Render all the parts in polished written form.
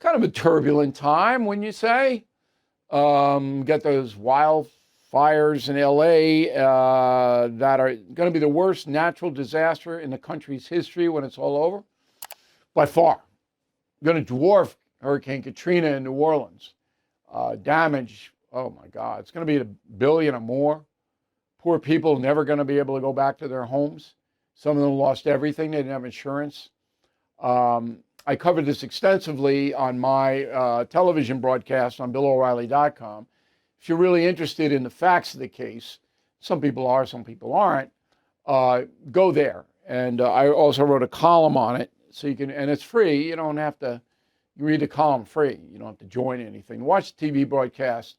kind of a turbulent time, wouldn't you say? Got those wildfires in LA that are going to be the worst natural disaster in the country's history when it's all over, by far. Going to dwarf Hurricane Katrina in New Orleans. Damage, oh my God, it's going to be $1 billion or more. Poor people never going to be able to go back to their homes. Some of them lost everything. They didn't have insurance. I covered this extensively on my television broadcast on BillO'Reilly.com. If you're really interested in the facts of the case, some people are, some people aren't, go there. And I also wrote a column on it, so you can, and it's free. You don't have to, you read the column free. You don't have to join anything. Watch the TV broadcast.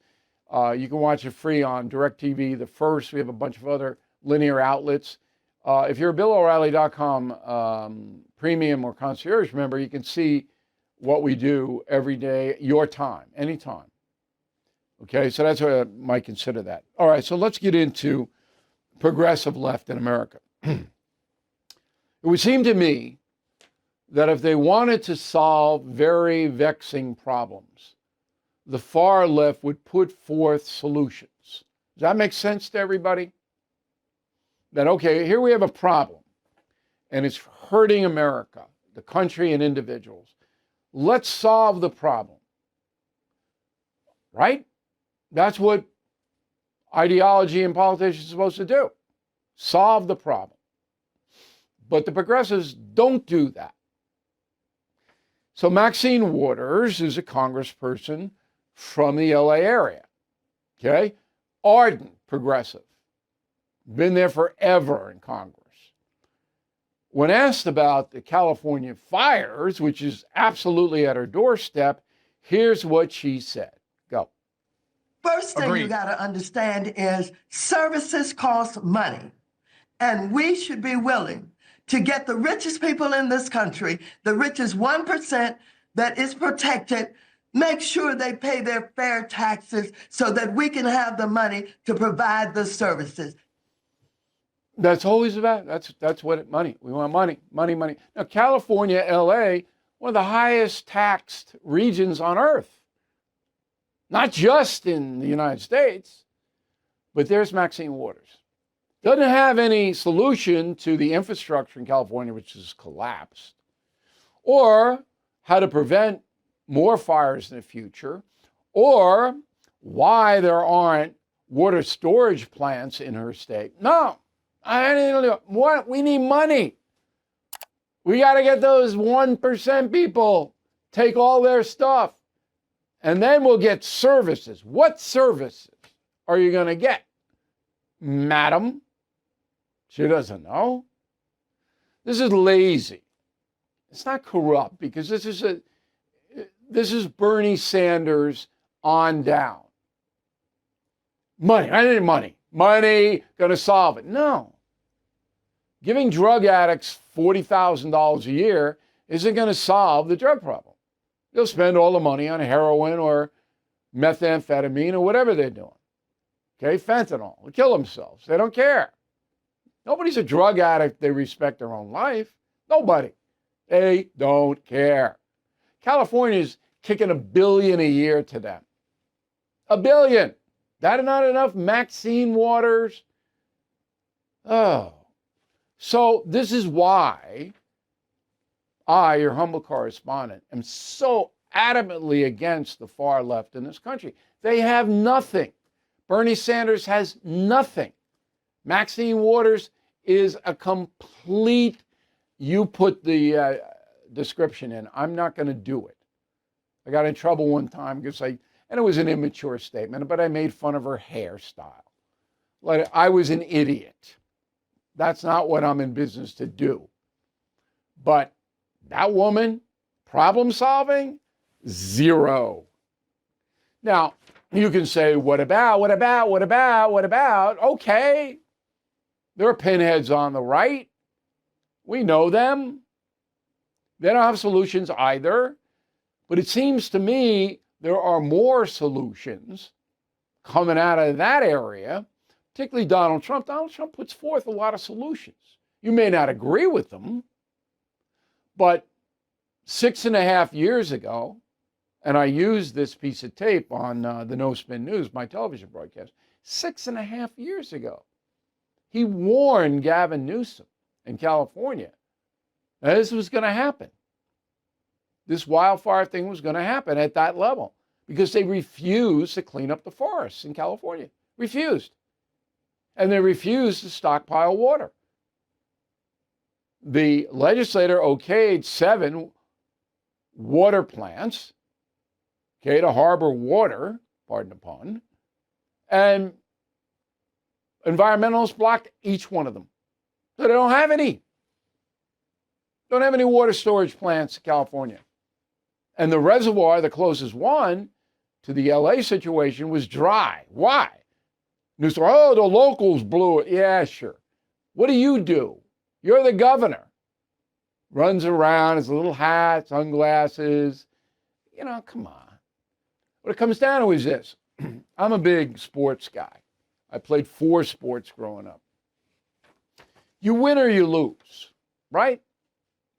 You can watch it free on DirecTV, The First. We have a bunch of other linear outlets. If you're a BillO'Reilly.com premium or concierge member, you can see what we do every day, your time, anytime. Okay, so that's what I might consider that. All right, so let's get into progressive left in America. It would seem to me that if they wanted to solve very vexing problems, the far left would put forth solutions. Does that make sense to everybody? That, okay, here we have a problem, and it's hurting America, the country, and individuals. Let's solve the problem. Right? That's what ideology and politicians are supposed to do. Solve the problem. But the progressives don't do that. So Maxine Waters is a congressperson from the LA area. Okay? Ardent progressive. Been there forever in Congress. When asked about the California fires, which is absolutely at her doorstep, here's what she said. Go. First thing you got to understand is services cost money. And we should be willing to get the richest people in this country, the richest 1% that is protected, make sure they pay their fair taxes so that we can have the money to provide the services. That's always about, that's what it, money. We want money, money, money. Now, California, LA, one of the highest taxed regions on earth. Not just in the United States, but there's Maxine Waters. Doesn't have any solution to the infrastructure in California, which has collapsed, or how to prevent more fires in the future, or why there aren't water storage plants in her state. No. What? We need money. We got to get those 1% people, take all their stuff, and then we'll get services. What services are you going to get, madam? She doesn't know. This is lazy. It's not corrupt because this is Bernie Sanders on down. Money. I need money. Money going to solve it. No. Giving drug addicts $40,000 a year isn't going to solve the drug problem. They'll spend all the money on heroin or methamphetamine or whatever they're doing. Okay, fentanyl. They'll kill themselves. They don't care. Nobody's a drug addict. They respect their own life. Nobody. They don't care. California's kicking $1 billion a year to them. $1 billion. That not enough? Maxine Waters? Oh. So this is why I, your humble correspondent, am so adamantly against the far left in this country. They have nothing. Bernie Sanders has nothing. Maxine Waters is a complete, you put the description in. I'm not going to do it. I got in trouble one time because and it was an immature statement, but I made fun of her hairstyle. Like I was an idiot. That's not what I'm in business to do. But that woman, problem solving, zero. Now, you can say, what about? Okay. There are pinheads on the right. We know them. They don't have solutions either. But it seems to me there are more solutions coming out of that area, particularly Donald Trump. Donald Trump puts forth a lot of solutions. You may not agree with them, but 6.5 years ago, And I used this piece of tape on the No Spin News, my television broadcast, 6.5 years ago. He warned Gavin Newsom in California that this was going to happen. This wildfire thing was going to happen at that level because they refused to clean up the forests in California. Refused. And they refused to stockpile water. The legislator okayed 7 water plants, okay, to harbor water, pardon the pun, and environmentalists blocked each one of them. So they don't have any. Don't have any water storage plants in California. And the reservoir, the closest one to the LA situation, was dry. Why? And it's, oh, the locals blew it. Yeah, sure. What do? You're the governor. Runs around, his little hat, sunglasses. You know, come on. What it comes down to is this. I'm a big sports guy. I played 4 sports growing up. You win or you lose, right?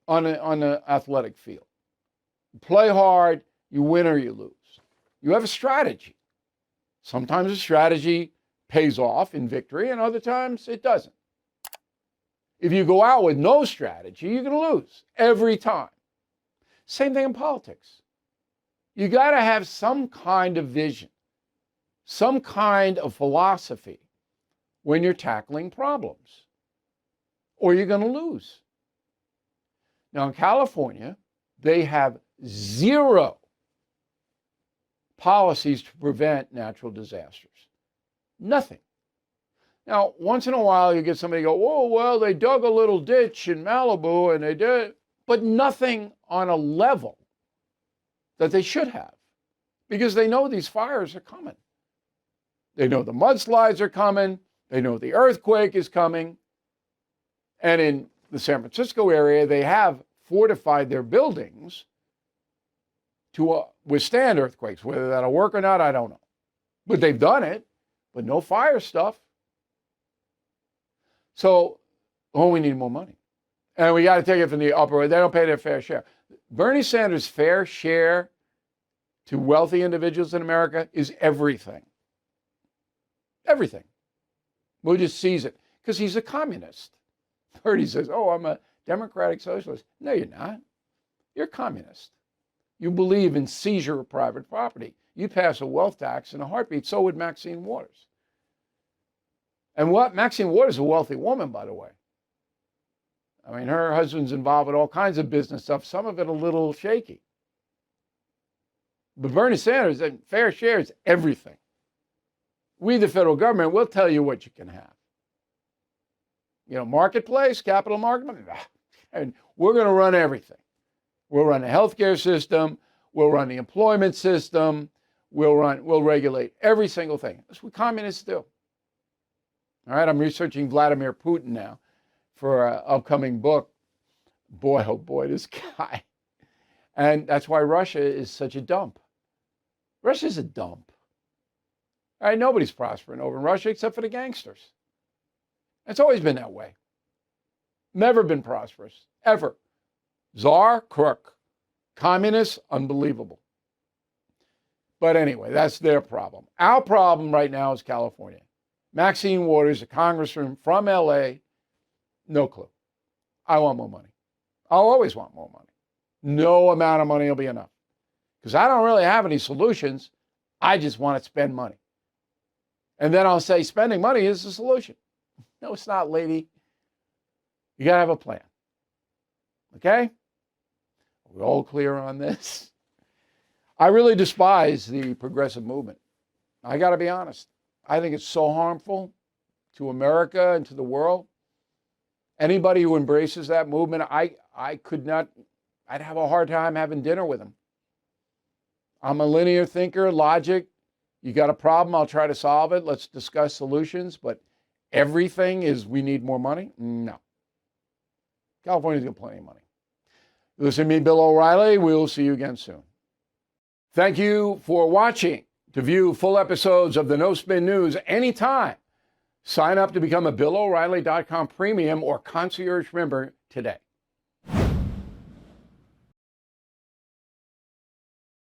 On the athletic field. You play hard, you win or you lose. You have a strategy. Sometimes a strategy pays off in victory, and other times it doesn't. If you go out with no strategy, you're going to lose every time. Same thing in politics. You got to have some kind of vision, some kind of philosophy when you're tackling problems, or you're going to lose. Now, in California, they have 0 policies to prevent natural disasters. Nothing. Now, once in a while, you get somebody go, oh, well, they dug a little ditch in Malibu and they did, but nothing on a level that they should have because they know these fires are coming. They know the mudslides are coming. They know the earthquake is coming. And in the San Francisco area, they have fortified their buildings to withstand earthquakes. Whether that'll work or not, I don't know. But they've done it, but no fire stuff. So, we need more money. And we got to take it from the upper. They don't pay their fair share. Bernie Sanders' fair share to wealthy individuals in America is everything. Everything. We'll just seize it because he's a communist. Bernie says, oh, I'm a democratic socialist. No, you're not. You're a communist. You believe in seizure of private property. You pass a wealth tax in a heartbeat. So would Maxine Waters. And Maxine Waters is a wealthy woman, by the way. I mean, her husband's involved with all kinds of business stuff, some of it a little shaky. But Bernie Sanders, fair share is everything. We, the federal government, will tell you what you can have. You know, marketplace, capital market, and we're going to run everything. We'll run the healthcare system. We'll run the employment system. We'll regulate every single thing. That's what communists do. All right, I'm researching Vladimir Putin now for an upcoming book. Boy, oh boy, this guy. And that's why Russia is such a dump. Russia's a dump. All right, nobody's prospering over in Russia except for the gangsters. It's always been that way. Never been prosperous, ever. Czar, crook. Communist, unbelievable. But anyway, that's their problem. Our problem right now is California. Maxine Waters, a congressman from LA, no clue. I want more money. I'll always want more money. No amount of money will be enough. Because I don't really have any solutions. I just want to spend money. And then I'll say spending money is the solution. No, it's not, lady. You got to have a plan. Okay? Are we all clear on this? I really despise the progressive movement. I got to be honest. I think it's so harmful to America and to the world. Anybody who embraces that movement, I could not, I'd have a hard time having dinner with them. I'm a linear thinker, logic. You got a problem, I'll try to solve it. Let's discuss solutions. But everything is we need more money? No. California's got plenty of money. Listen to me, Bill O'Reilly. We'll see you again soon. Thank you for watching. To view full episodes of the No Spin News anytime, sign up to become a BillO'Reilly.com premium or concierge member today.